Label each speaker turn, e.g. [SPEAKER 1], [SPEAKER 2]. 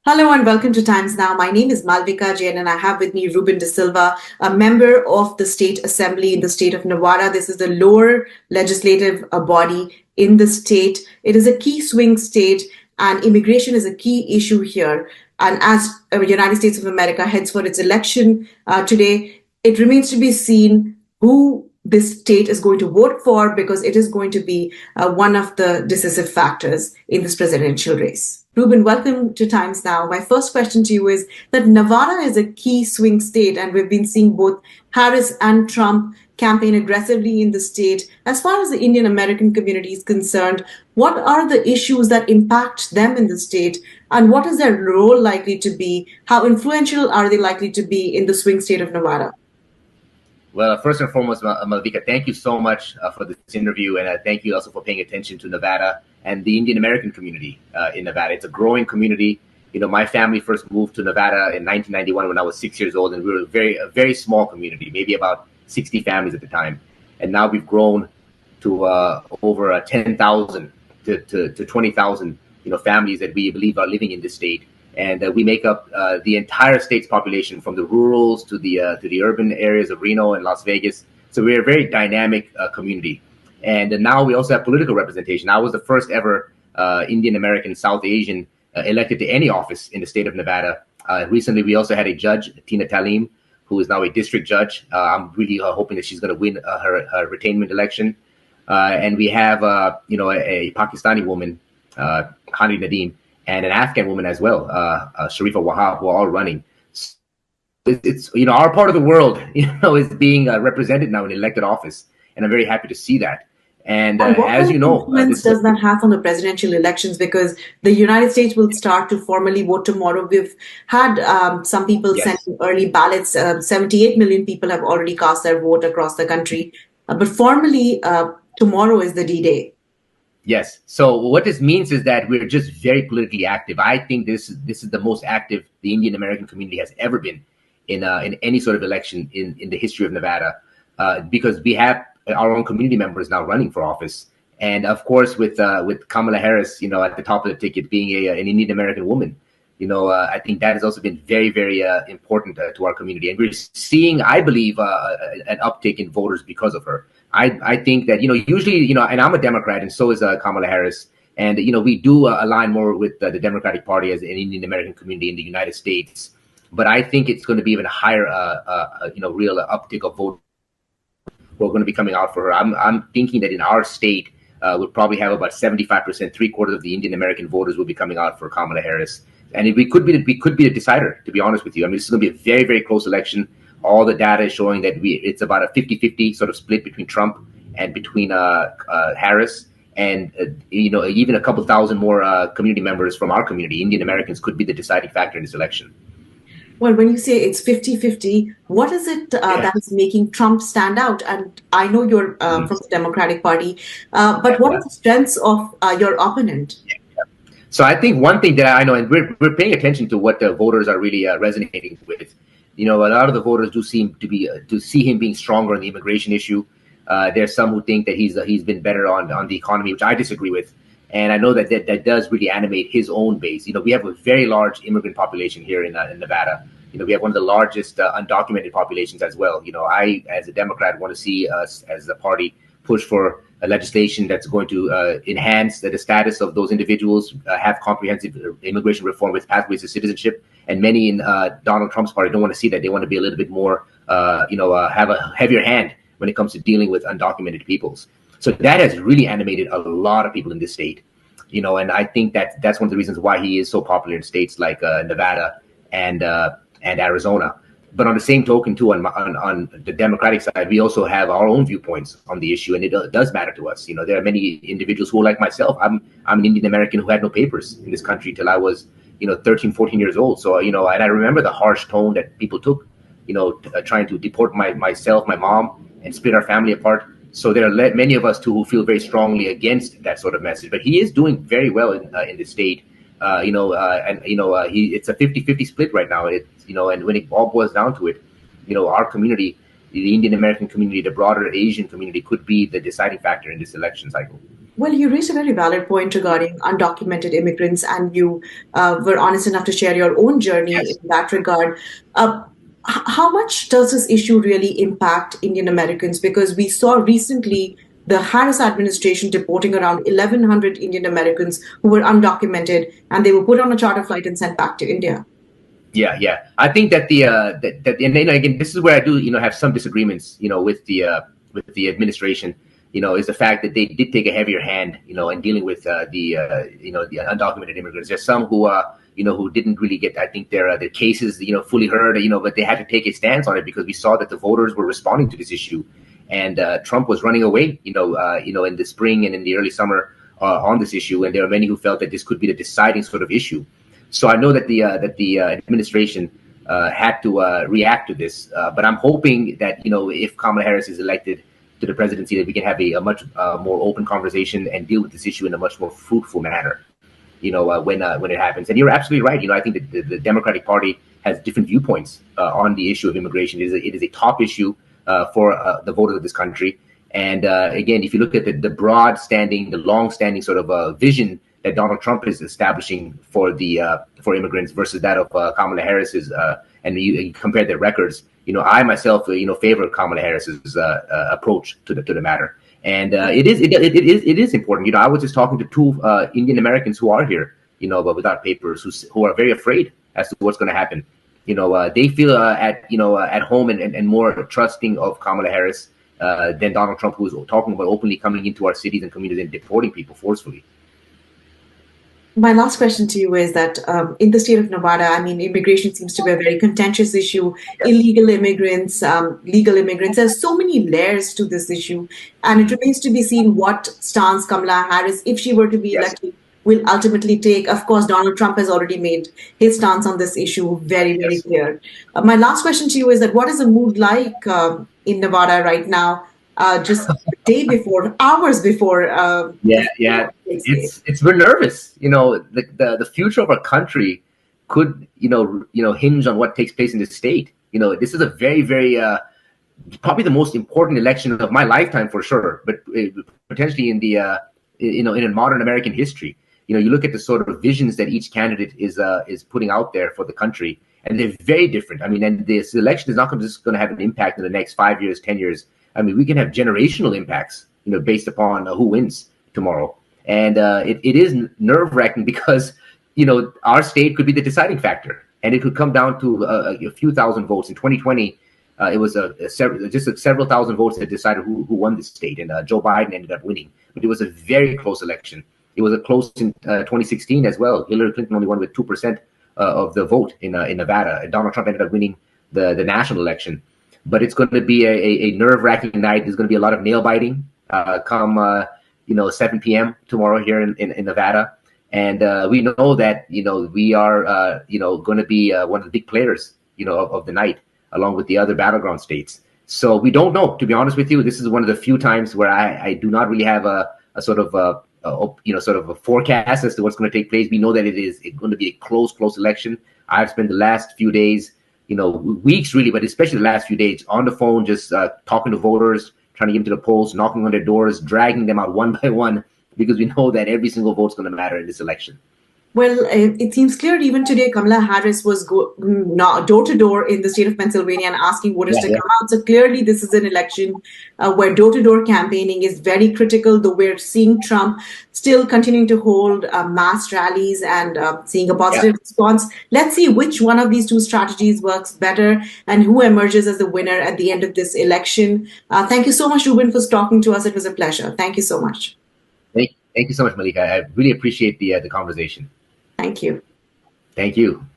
[SPEAKER 1] Hello and welcome to Times Now. My name is Malvika Jain and I have with me Ruben D'Silva, a member of the State Assembly in the state of Nevada. This is the lower legislative body in the state. It is a key swing state and immigration is a key issue here. And as the United States of America heads for its election today, it remains to be seen who this state is going to vote for because it is going to be one of the decisive factors in this presidential race. Ruben, welcome to Times Now. My first question to you is that Nevada is a key swing state, and we've been seeing both Harris and Trump campaign aggressively in the state. As far as the Indian American community is concerned, what are the issues that impact them in the state, and what is their role likely to be? How influential are they likely to be in the swing state of Nevada?
[SPEAKER 2] Well, first and foremost, Malvika, thank you so much for this interview, and thank you also for paying attention to Nevada and the Indian American community in Nevada. It's a growing community. You know, my family first moved to Nevada in 1991 when I was 6 years old, and we were a very small community, maybe about 60 families at the time. And now we've grown to over 10,000 to 20,000, families that we believe are living in this state. And we make up the entire state's population, from the rurals to the urban areas of Reno and Las Vegas. So we're a very dynamic community. And now we also have political representation. I was the first ever Indian American South Asian elected to any office in the state of Nevada. Recently, we also had a judge, Tina Talim, who is now a district judge. I'm really hoping that she's going to win her retainment election. And we have, a Pakistani woman, Hani Nadeem, and an Afghan woman as well, Sharifa Wahab, who are all running. It's our part of the world, is being represented now in elected office, and I'm very happy to see that. And as you know,
[SPEAKER 1] what influence does that have on the presidential elections? Because the United States will start to formally vote tomorrow. We've had some people sending early ballots. 78 million people have already cast their vote across the country, but formally tomorrow is the D-Day.
[SPEAKER 2] Yes. So what this means is that we're just very politically active. I think this is the most active the Indian American community has ever been in any sort of election in the history of Nevada, because we have our own community members now running for office, and of course with Kamala Harris, at the top of the ticket, being an Indian American woman, I think that has also been very, very important to our community, and we're seeing, I believe, an uptick in voters because of her. I think that, usually, and I'm a Democrat, and so is Kamala Harris. And, we do align more with the Democratic Party as an Indian American community in the United States. But I think it's going to be even higher, real uptick of vote who are going to be coming out for her. I'm thinking that in our state, we'll probably have about 75%, 3/4 of the Indian American voters will be coming out for Kamala Harris. And we could be the decider, to be honest with you. I mean, this is going to be a very, very close election. All the data is showing that it's about a 50-50 sort of split between Trump and between Harris. And, even a couple thousand more community members from our community, Indian Americans, could be the deciding factor in this election.
[SPEAKER 1] Well, when you say it's 50-50, what is it that is making Trump stand out? And I know you're from the Democratic Party, but what are the strengths of your opponent?
[SPEAKER 2] So I think one thing that I know, and we're paying attention to what the voters are really resonating with. A lot of the voters do seem to see him being stronger on the immigration issue. There's some who think that he's been better on the economy, which I disagree with. And I know that does really animate his own base. We have a very large immigrant population here in Nevada. We have one of the largest undocumented populations as well. I, as a Democrat, want to see us as a party push for a legislation that's going to enhance the status of those individuals, have comprehensive immigration reform with pathways to citizenship. And many in Donald Trump's party don't want to see that. They want to be a little bit more, have a heavier hand when it comes to dealing with undocumented peoples. So that has really animated a lot of people in this state, and I think that's one of the reasons why he is so popular in states like Nevada and Arizona. But on the same token, too, on the Democratic side, we also have our own viewpoints on the issue, and it does matter to us. There are many individuals who, like myself, I'm an Indian American who had no papers in this country till I was 13, 14 years old. So, and I remember the harsh tone that people took, trying to deport myself, my mom, and split our family apart. So there are many of us too who feel very strongly against that sort of message. But he is doing very well in the state. It's a 50-50 split right now. And when it all boils down to it, our community, the Indian American community, the broader Asian community, could be the deciding factor in this election cycle.
[SPEAKER 1] Well, you raised a very valid point regarding undocumented immigrants, and you were honest enough to share your own journey in
[SPEAKER 2] Yes.
[SPEAKER 1] that regard. Uh, how much does this issue really impact Indian Americans? Because we saw recently the Harris administration deporting around 1,100 Indian Americans who were undocumented, and they were put on a charter flight and sent back to India.
[SPEAKER 2] Yeah, yeah. I think that and then again, this is where I do have some disagreements with the administration. Is the fact that they did take a heavier hand in dealing with the undocumented immigrants. There's some who didn't really get, I think, their cases fully heard, but they had to take a stance on it because we saw that the voters were responding to this issue, and Trump was running away in the spring and in the early summer on this issue, and there are many who felt that this could be the deciding sort of issue. So I know that the administration had to react to this, but I'm hoping that if Kamala Harris is elected to the presidency, that we can have a much more open conversation and deal with this issue in a much more fruitful manner. When it happens, and you're absolutely right. I think that the Democratic Party has different viewpoints on the issue of immigration. It is a top issue for the voters of this country. And again, if you look at the the long-standing sort of vision that Donald Trump is establishing for for immigrants versus that of Kamala Harris's, and you compare their records, I myself, favor Kamala Harris's approach to the matter. And it is important. I was just talking to two Indian Americans who are here, but without papers, who are very afraid as to what's going to happen. They feel at home and more trusting of Kamala Harris than Donald Trump, who is talking about openly coming into our cities and communities and deporting people forcefully.
[SPEAKER 1] My last question to you is that in the state of Nevada, I mean, immigration seems to be a very contentious issue.
[SPEAKER 2] Yes.
[SPEAKER 1] Illegal immigrants, legal immigrants, there's so many layers to this issue. And it remains to be seen what stance Kamala Harris, if she were to be
[SPEAKER 2] Yes.
[SPEAKER 1] elected, will ultimately take. Of course, Donald Trump has already made his stance on this issue very, very
[SPEAKER 2] Yes.
[SPEAKER 1] clear. My last question to you is that what is the mood like in Nevada right now, just day before, hours before
[SPEAKER 2] Yeah,
[SPEAKER 1] the
[SPEAKER 2] yeah.
[SPEAKER 1] takes place?
[SPEAKER 2] We're nervous. The future of our country could hinge on what takes place in this state. This is a very, very probably the most important election of my lifetime for sure, but potentially in the in modern American history. You look at the sort of visions that each candidate is putting out there for the country, and they're very different. I mean, and this election is not just going to have an impact in the next 5 years, 10 years. I mean, we can have generational impacts, based upon who wins tomorrow. And it is nerve wracking because our state could be the deciding factor, and it could come down to a few thousand votes. In 2020, it was several thousand votes that decided who won the state, and Joe Biden ended up winning. But it was a very close election. It was a close in 2016 as well. Hillary Clinton only won with 2% of the vote in Nevada, and Donald Trump ended up winning the national election. But it's going to be a nerve wracking night. There's going to be a lot of nail biting come 7 p.m. tomorrow here in Nevada. And we know that we are going to be one of the big players of the night, along with the other battleground states. So we don't know, to be honest with you. This is one of the few times where I do not really have a sort of sort of a forecast as to what's going to take place. We know that it's going to be a close election. I've spent the last few days, weeks really, but especially the last few days on the phone, just talking to voters, trying to get them to the polls, knocking on their doors, dragging them out one by one, because we know that every single vote's going to matter in this election.
[SPEAKER 1] Well, it seems clear even today Kamala Harris was door to door in the state of Pennsylvania and asking voters
[SPEAKER 2] Yeah,
[SPEAKER 1] to
[SPEAKER 2] yeah.
[SPEAKER 1] come out. So clearly, this is an election where door to door campaigning is very critical, though we're seeing Trump still continuing to hold mass rallies and seeing a
[SPEAKER 2] Yeah.
[SPEAKER 1] positive response. Let's see which one of these two strategies works better and who emerges as the winner at the end of this election. Thank you so much, Ruben, for talking to us. It was a pleasure. Thank you so much.
[SPEAKER 2] Thank you so much, Malika. I really appreciate the conversation.
[SPEAKER 1] Thank you.
[SPEAKER 2] Thank you.